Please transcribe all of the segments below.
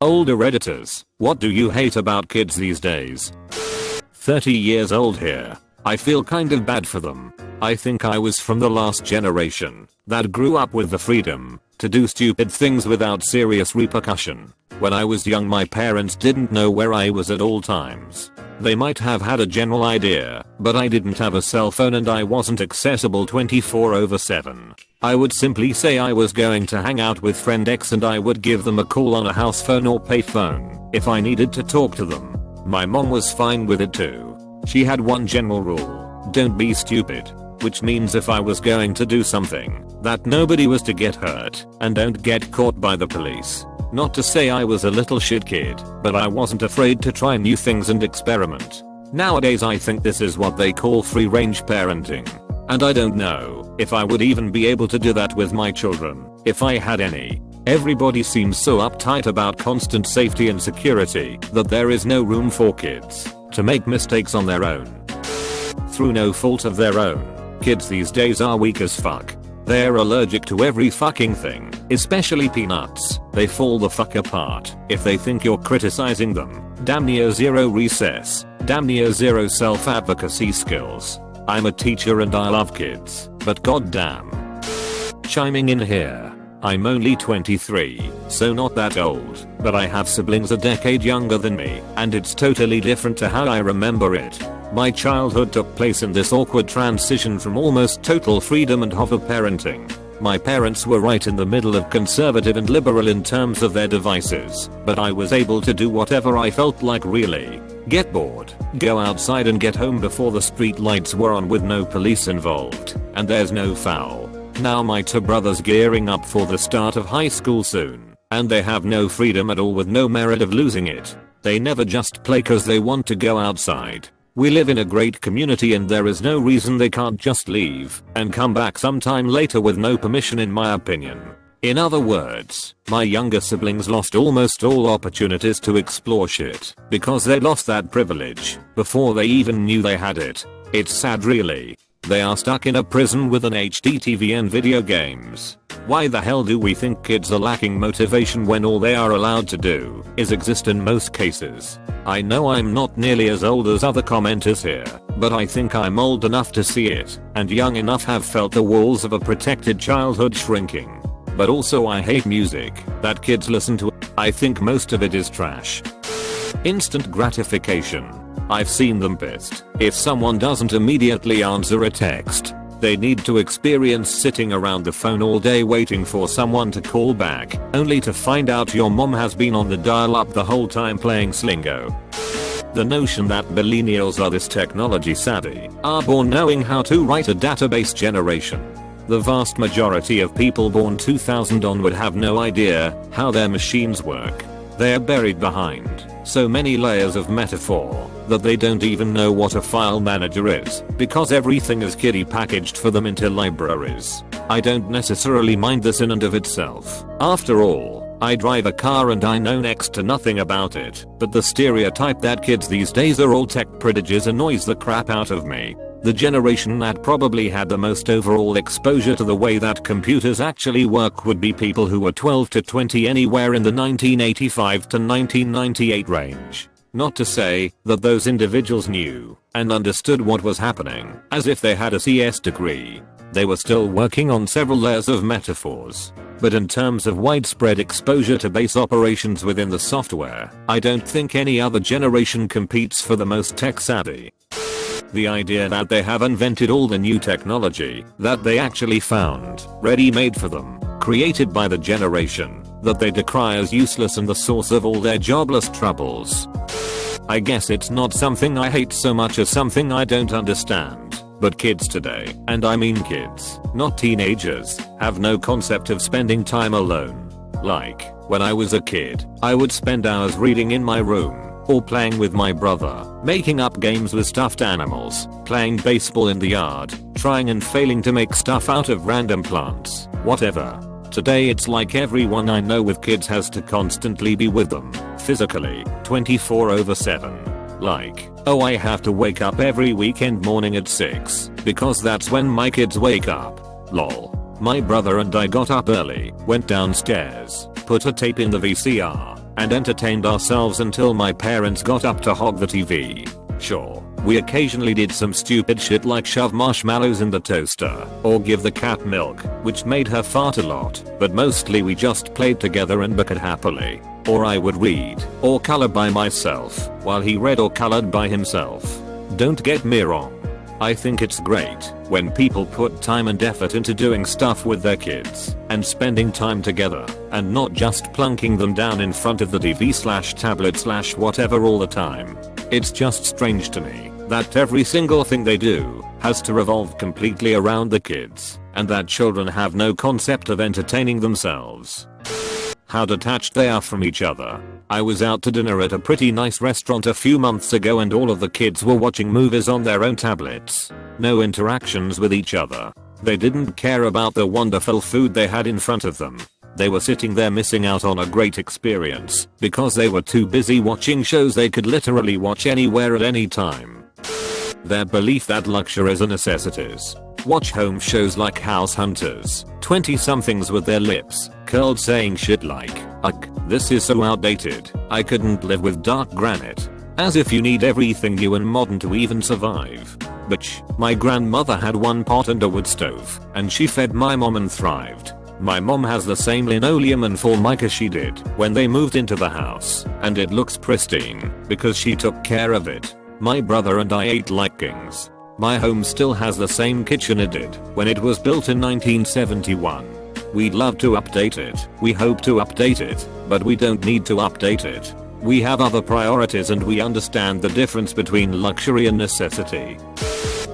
Older Redditors, what do you hate about kids these days? 30 years old here. I feel kind of bad for them. I think I was from the last generation that grew up with the freedom to do stupid things without serious repercussion. When I was young, my parents didn't know where I was at all times. They might have had a general idea, but I didn't have a cell phone and I wasn't accessible 24/7. I would simply say I was going to hang out with friend X and I would give them a call on a house phone or payphone if I needed to talk to them. My mom was fine with it too. She had one general rule: don't be stupid. Which means if I was going to do something, that nobody was to get hurt and don't get caught by the police. Not to say I was a little shit kid, but I wasn't afraid to try new things and experiment. Nowadays I think this is what they call free range parenting. And I don't know if I would even be able to do that with my children, if I had any. Everybody seems so uptight about constant safety and security that there is no room for kids to make mistakes on their own. Through no fault of their own. Kids these days are weak as fuck. They're allergic to every fucking thing, especially peanuts. They fall the fuck apart if they think you're criticizing them. Damn near zero recess. Damn near zero self-advocacy skills. I'm a teacher and I love kids, but goddamn. Chiming in here. I'm only 23, so not that old, but I have siblings a decade younger than me, and it's totally different to how I remember it. My childhood took place in this awkward transition from almost total freedom and hover parenting. My parents were right in the middle of conservative and liberal in terms of their devices, but I was able to do whatever I felt like really. Get bored, go outside and get home before the street lights were on with no police involved, and there's no foul. Now my two brothers gearing up for the start of high school soon, and they have no freedom at all with no merit of losing it. They never just play cause they want to go outside. We live in a great community and there is no reason they can't just leave and come back sometime later with no permission, in my opinion. In other words, my younger siblings lost almost all opportunities to explore shit because they lost that privilege before they even knew they had it. It's sad really. They are stuck in a prison with an HD TV and video games. Why the hell do we think kids are lacking motivation when all they are allowed to do is exist in most cases? I know I'm not nearly as old as other commenters here, but I think I'm old enough to see it, and young enough have felt the walls of a protected childhood shrinking. But also I hate music that kids listen to. I think most of it is trash. Instant gratification. I've seen them pissed if someone doesn't immediately answer a text. They need to experience sitting around the phone all day waiting for someone to call back, only to find out your mom has been on the dial-up the whole time playing Slingo. The notion that millennials are this technology savvy are born knowing how to write a database generation. The vast majority of people born 2000 on would have no idea how their machines work. They're buried behind so many layers of metaphor that they don't even know what a file manager is because everything is kiddie packaged for them into libraries. I don't necessarily mind this in and of itself. After all, I drive a car and I know next to nothing about it, but the stereotype that kids these days are all tech prodigies annoys the crap out of me. The generation that probably had the most overall exposure to the way that computers actually work would be people who were 12 to 20 anywhere in the 1985 to 1998 range. Not to say that those individuals knew and understood what was happening as if they had a CS degree. They were still working on several layers of metaphors. But in terms of widespread exposure to base operations within the software, I don't think any other generation competes for the most tech savvy. The idea that they have invented all the new technology that they actually found ready-made for them, created by the generation that they decry as useless and the source of all their jobless troubles. I guess it's not something I hate so much as something I don't understand. But kids today, and I mean kids, not teenagers, have no concept of spending time alone. Like, when I was a kid, I would spend hours reading in my room, or playing with my brother, making up games with stuffed animals, playing baseball in the yard, trying and failing to make stuff out of random plants, whatever. Today it's like everyone I know with kids has to constantly be with them, physically, 24/7. Like, oh, I have to wake up every weekend morning at 6, because that's when my kids wake up. Lol. My brother and I got up early, went downstairs, put a tape in the VCR, and entertained ourselves until my parents got up to hog the TV. Sure, we occasionally did some stupid shit like shove marshmallows in the toaster or give the cat milk, which made her fart a lot, but mostly we just played together and bickered happily. Or I would read or color by myself while he read or colored by himself. Don't get me wrong, I think it's great when people put time and effort into doing stuff with their kids and spending time together and not just plunking them down in front of the TV/tablet/whatever all the time. It's just strange to me that every single thing they do has to revolve completely around the kids and that children have no concept of entertaining themselves. How detached they are from each other. I was out to dinner at a pretty nice restaurant a few months ago and all of the kids were watching movies on their own tablets. No interactions with each other. They didn't care about the wonderful food they had in front of them. They were sitting there missing out on a great experience because they were too busy watching shows they could literally watch anywhere at any time. Their belief that luxury is a necessity. Watch home shows like House Hunters, 20-somethings with their lips curled saying shit like, "Ugh, this is so outdated, I couldn't live with dark granite." As if you need everything new and modern to even survive. Bitch, my grandmother had one pot and a wood stove, and she fed my mom and thrived. My mom has the same linoleum and formica she did when they moved into the house, and it looks pristine because she took care of it. My brother and I ate like kings. My home still has the same kitchen it did when it was built in 1971. We'd love to update it, we hope to update it, but we don't need to update it. We have other priorities and we understand the difference between luxury and necessity.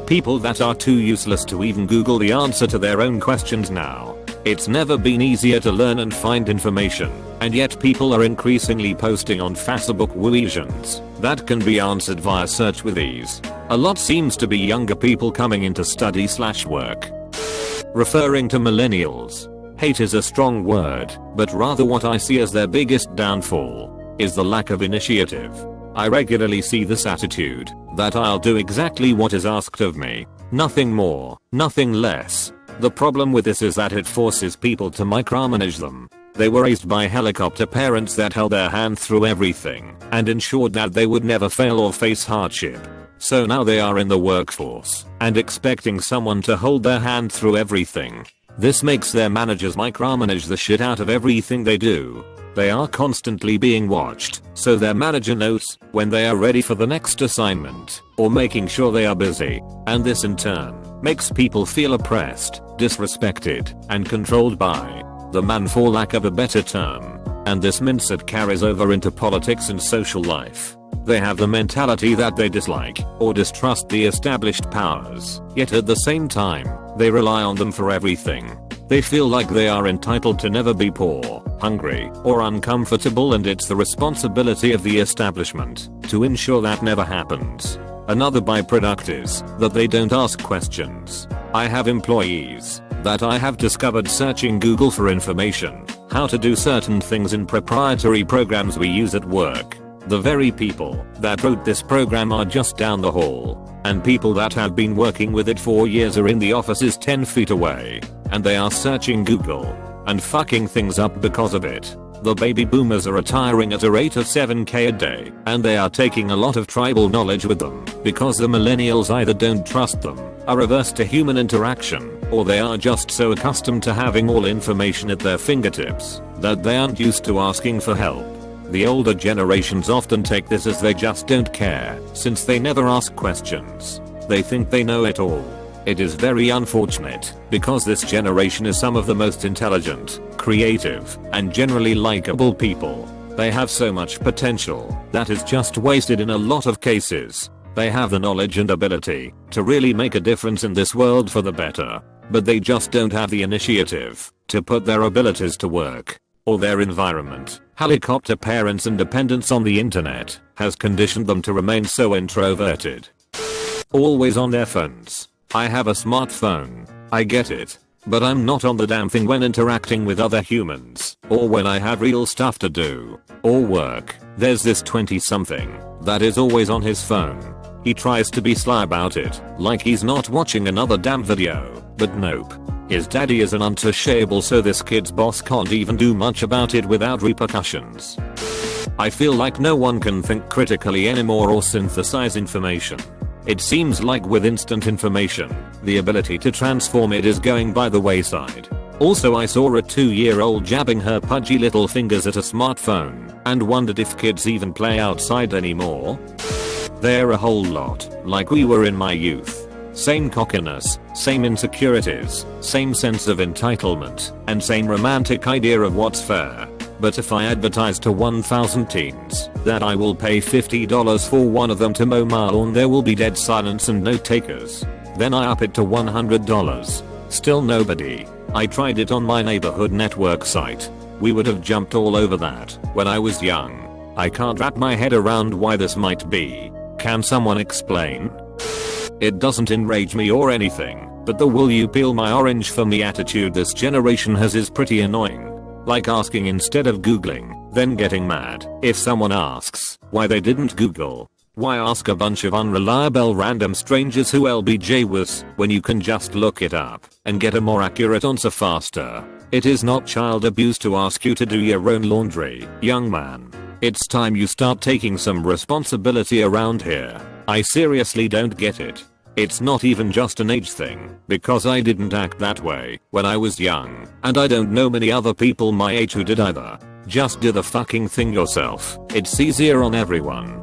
People that are too useless to even Google the answer to their own questions now. It's never been easier to learn and find information, and yet people are increasingly posting on Facebook questions that can be answered via search with ease. A lot seems to be younger people coming into study/work. Referring to millennials. Hate is a strong word, but rather what I see as their biggest downfall is the lack of initiative. I regularly see this attitude that I'll do exactly what is asked of me. Nothing more, nothing less. The problem with this is that it forces people to micromanage them. They were raised by helicopter parents that held their hand through everything and ensured that they would never fail or face hardship. So now they are in the workforce and expecting someone to hold their hand through everything. This makes their managers micromanage the shit out of everything they do. They are constantly being watched, so their manager knows when they are ready for the next assignment or making sure they are busy, and this in turn makes people feel oppressed, disrespected, and controlled by the man, for lack of a better term, and this mindset carries over into politics and social life. They have the mentality that they dislike or distrust the established powers, yet at the same time, they rely on them for everything. They feel like they are entitled to never be poor, hungry, or uncomfortable, and it's the responsibility of the establishment to ensure that never happens. Another byproduct is that they don't ask questions. I have employees that I have discovered searching Google for information, how to do certain things in proprietary programs we use at work. The very people that wrote this program are just down the hall, and people that have been working with it for years are in the offices 10 feet away, and they are searching Google and fucking things up because of it. The baby boomers are retiring at a rate of 7k a day, and they are taking a lot of tribal knowledge with them because the millennials either don't trust them, are averse to human interaction, or they are just so accustomed to having all information at their fingertips that they aren't used to asking for help. The older generations often take this as they just don't care, since they never ask questions. They think they know it all. It is very unfortunate, because this generation is some of the most intelligent, creative, and generally likable people. They have so much potential that is just wasted in a lot of cases. They have the knowledge and ability to really make a difference in this world for the better, but they just don't have the initiative to put their abilities to work, or their environment. Helicopter parents and dependence on the internet has conditioned them to remain so introverted. Always on their phones. I have a smartphone, I get it, but I'm not on the damn thing when interacting with other humans, or when I have real stuff to do, or work. There's this 20-something that is always on his phone. He tries to be sly about it, like he's not watching another damn video, but nope. His daddy is an untouchable, so this kid's boss can't even do much about it without repercussions. I feel like no one can think critically anymore or synthesize information. It seems like with instant information, the ability to transform it is going by the wayside. Also, I saw a 2-year-old jabbing her pudgy little fingers at a smartphone and wondered if kids even play outside anymore. They're a whole lot like we were in my youth. Same cockiness, same insecurities, same sense of entitlement, and same romantic idea of what's fair. But if I advertise to 1,000 teens that I will pay $50 for one of them to mow my lawn, there will be dead silence and no takers. Then I up it to $100. Still nobody. I tried it on my neighborhood network site. We would have jumped all over that when I was young. I can't wrap my head around why this might be. Can someone explain? It doesn't enrage me or anything, but the will you peel my orange for me attitude this generation has is pretty annoying. Like asking instead of googling, then getting mad if someone asks why they didn't Google. Why ask a bunch of unreliable random strangers who LBJ was when you can just look it up and get a more accurate answer faster? It is not child abuse to ask you to do your own laundry, young man. It's time you start taking some responsibility around here. I seriously don't get it. It's not even just an age thing, because I didn't act that way when I was young, and I don't know many other people my age who did either. Just do the fucking thing yourself. It's easier on everyone.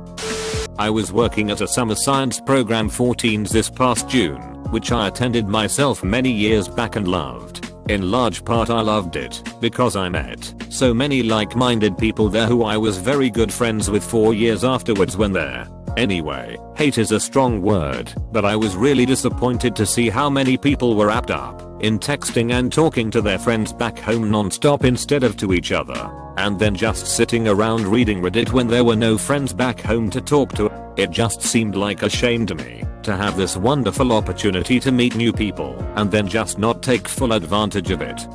I was working at a summer science program for teens this past June, which I attended myself many years back and loved. In large part I loved it because I met so many like-minded people there who I was very good friends with 4 years afterwards when there. Anyway, hate is a strong word, but I was really disappointed to see how many people were wrapped up in texting and talking to their friends back home non-stop instead of to each other, and then just sitting around reading Reddit when there were no friends back home to talk to. It just seemed like a shame to me to have this wonderful opportunity to meet new people and then just not take full advantage of it.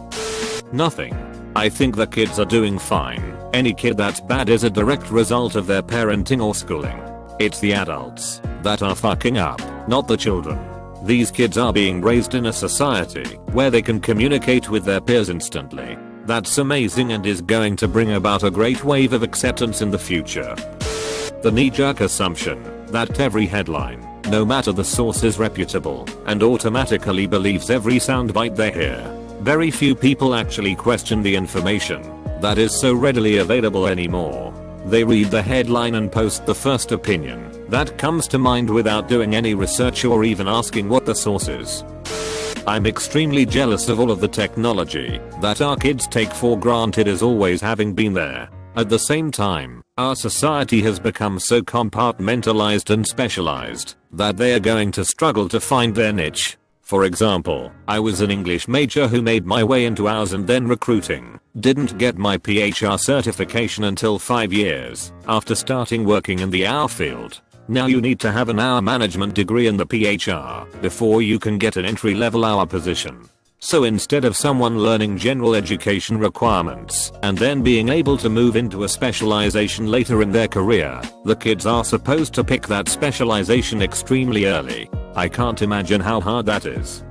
Nothing. I think the kids are doing fine. Any kid that's bad is a direct result of their parenting or schooling. It's the adults that are fucking up, not the children. These kids are being raised in a society where they can communicate with their peers instantly. That's amazing and is going to bring about a great wave of acceptance in the future. The knee-jerk assumption that every headline, no matter the source, is reputable and automatically believes every soundbite they hear. Very few people actually question the information that is so readily available anymore. They read the headline and post the first opinion that comes to mind without doing any research or even asking what the source is. I'm extremely jealous of all of the technology that our kids take for granted as always having been there. At the same time, our society has become so compartmentalized and specialized that they are going to struggle to find their niche. For example, I was an English major who made my way into ours and then recruiting. Didn't get my PHR certification until 5 years after starting working in the hour field. Now you need to have an hour management degree in the PHR before you can get an entry-level hour position. So instead of someone learning general education requirements and then being able to move into a specialization later in their career, the kids are supposed to pick that specialization extremely early. I can't imagine how hard that is.